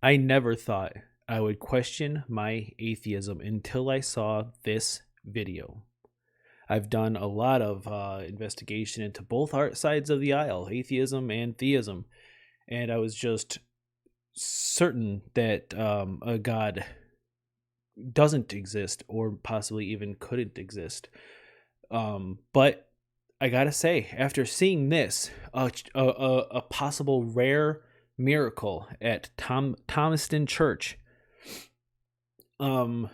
I never thought I would question my atheism until I saw this video. I've done a lot of investigation into both sides of the aisle, atheism and theism, and I was just certain that a God doesn't exist or possibly even couldn't exist. But I gotta say, after seeing this, a possible rare miracle at Thomaston Church, I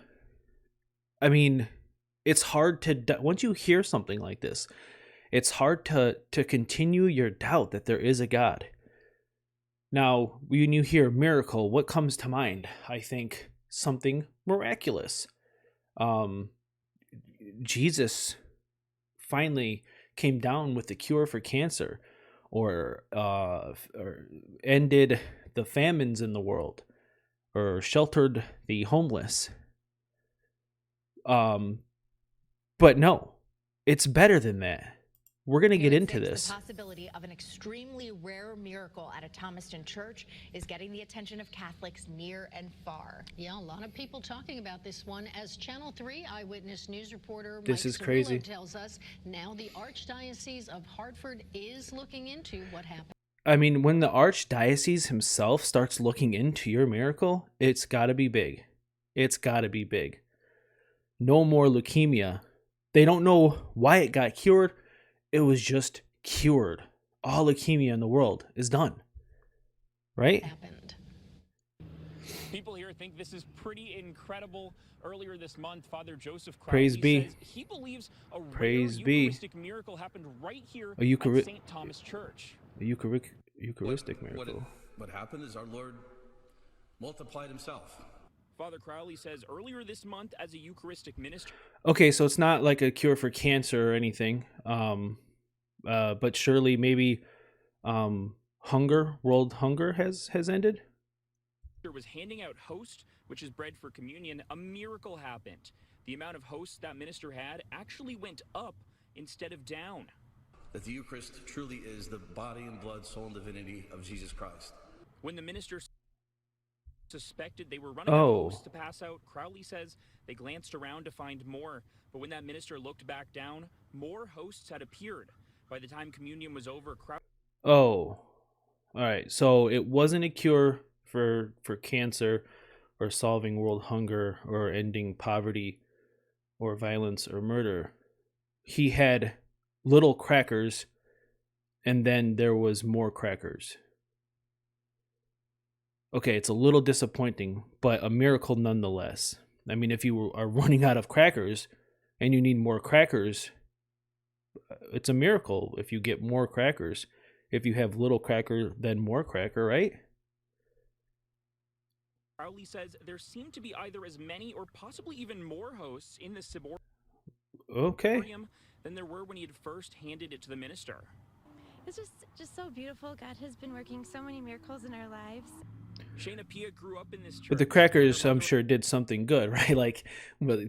mean, it's hard to once you hear something like this, it's hard to continue your doubt that there is a God. Now, when you hear miracle, what comes to mind? I think something miraculous. Um, Jesus finally came down with the cure for cancer, or ended the famines in the world, or sheltered the homeless. But no, it's better than that. We're going to get into this. The possibility of an extremely rare miracle at a Thomaston church is getting the attention of Catholics near and far. Yeah, a lot of people talking about this one. As Channel 3 eyewitness news reporter This Mike is crazy. Cirillo tells us, now the Archdiocese of Hartford is looking into what happened. I mean, when the Archdiocese himself starts looking into your miracle, it's got to be big. It's got to be big. No more leukemia. They don't know why it got cured. It was just cured. All leukemia in the world is done. Right? Happened. People here think this is pretty incredible. Earlier this month, Father Joseph Praise Crowley be. says he believes a Praise rare be. Eucharistic miracle happened right here A at St. Thomas Church. A Eucharistic miracle. What happened is our Lord multiplied himself. Father Crowley says earlier this month as a Eucharistic minister. Okay, so it's not like a cure for cancer or anything. But surely maybe world hunger has ended. Was handing out host, which is bread for communion. A miracle happened. The amount of hosts that minister had actually went up instead of down. That the Eucharist truly is the body and blood, soul and divinity of Jesus Christ. When the minister suspected they were running out of hosts to pass out, Crowley says they glanced around to find more, but when that minister looked back down, more hosts had appeared. By the time communion was over, all right, so it wasn't a cure for cancer or solving world hunger or ending poverty or violence or murder. He had little crackers, and then there was more crackers. Okay, it's a little disappointing, but a miracle nonetheless. I mean, if you are running out of crackers and you need more crackers, it's a miracle if you get more crackers. If you have little cracker, then more cracker, right? Crowley says there seemed to be either as many or possibly even more hosts in the Ciborium than there were when he had first handed it to the minister. It's just so beautiful. God has been working so many miracles in our lives. Shayna Pia grew up in this church. But the crackers, I'm sure, did something good, right? Like,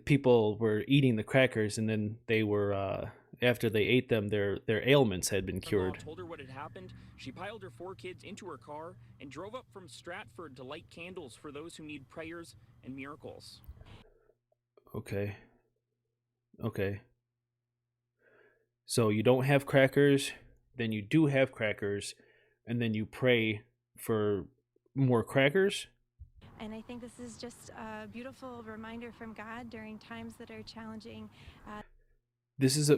people were eating the crackers, and then they were, after they ate them, their ailments had been cured. Told her what had happened. She piled her 4 kids into her car and drove up from Stratford to light candles for those who need prayers and miracles. Okay. So you don't have crackers, then you do have crackers, and then you pray for more crackers. And I think this is just a beautiful reminder from God during times that are challenging. This is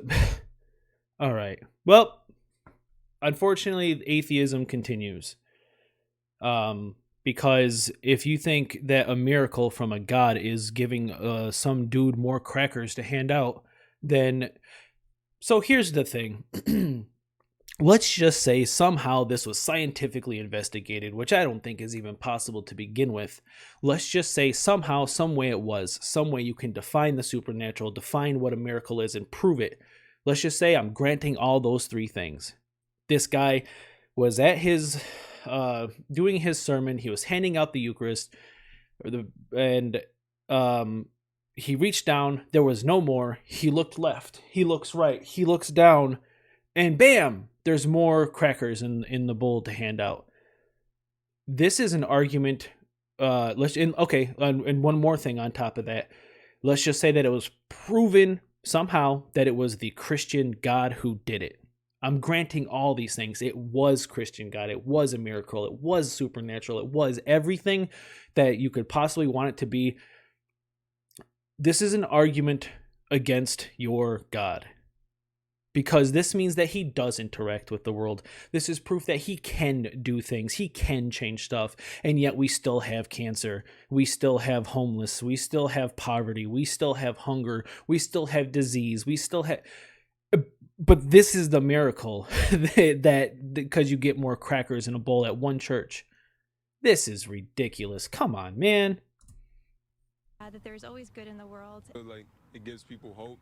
all right. Well, unfortunately, atheism continues. Because if you think that a miracle from a god is giving some dude more crackers to hand out, then... So here's the thing. Let's just say somehow this was scientifically investigated, which I don't think is even possible to begin with. Let's just say somehow, some way it was. Some way you can define the supernatural, define what a miracle is, and prove it. Let's just say I'm granting all those 3 things. This guy was at his... doing his sermon. He was handing out the Eucharist, and he reached down. There was no more. He looked left. He looks right. He looks down, and bam! There's more crackers in the bowl to hand out. This is an argument and one more thing on top of that. Let's just say that it was proven somehow that it was the Christian God who did it. I'm granting all these things. It was Christian God. It was a miracle. It was supernatural. It was everything that you could possibly want it to be. This is an argument against your God, because this means that he does interact with the world. This is proof that he can do things. He can change stuff. And yet we still have cancer. We still have homeless. We still have poverty. We still have hunger. We still have disease. We still have... But this is the miracle that because you get more crackers in a bowl at one church. This is ridiculous. Come on, man. That there's always good in the world. Like, it gives people hope.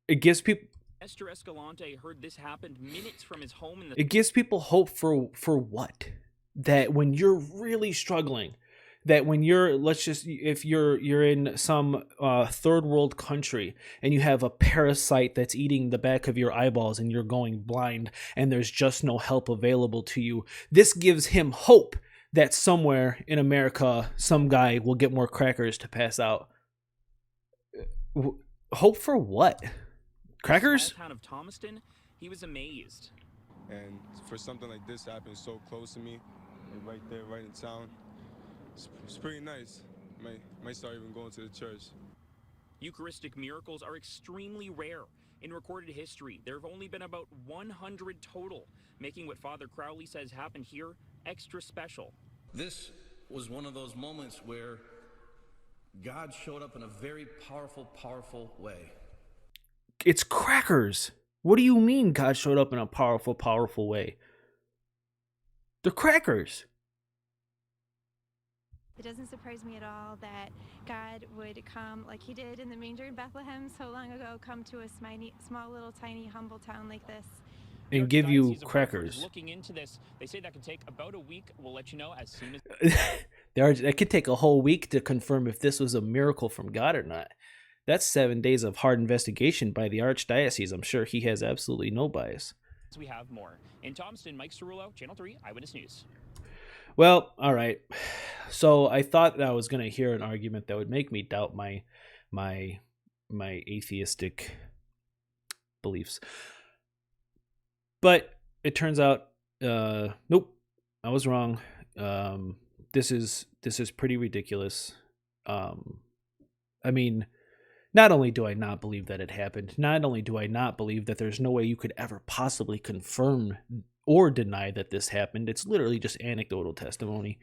It gives people... Esther Escalante heard this happened minutes from his home in the... It gives people hope for what? That when you're really struggling, that when you're, if you're in some third world country and you have a parasite that's eating the back of your eyeballs and you're going blind and there's just no help available to you, this gives him hope that somewhere in America, some guy will get more crackers to pass out. Hope for what? Crackers? Town of Thomaston, he was amazed. And for something like this happening so close to me, right there, right in town, it's pretty nice. Might start even going to the church. Eucharistic miracles are extremely rare. In recorded history, there have only been about 100 total, making what Father Crowley says happened here extra special. This was one of those moments where God showed up in a very powerful way. It's crackers. What do you mean God showed up in a powerful way? They're crackers. It doesn't surprise me at all that God would come like he did in the manger in Bethlehem so long ago, come to a small little tiny humble town like this. And give you crackers. Looking into this, they say that could take about a week. We'll let you know as soon as... That could take a whole week to confirm if this was a miracle from God or not. That's 7 days of hard investigation by the Archdiocese. I'm sure he has absolutely no bias. We have more. In Thomaston, Mike Cerullo, Channel 3, Eyewitness News. Well, all right. So I thought that I was going to hear an argument that would make me doubt my atheistic beliefs. But it turns out, nope, I was wrong. This is pretty ridiculous. I mean, not only do I not believe that it happened, not only do I not believe that there's no way you could ever possibly confirm or deny that this happened. It's literally just anecdotal testimony.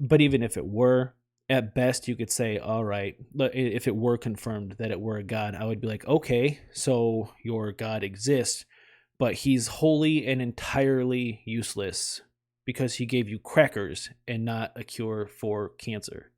But even if it were, at best you could say, all right, if it were confirmed that it were a God, I would be like, okay, so your God exists, but he's wholly and entirely useless because he gave you crackers and not a cure for cancer.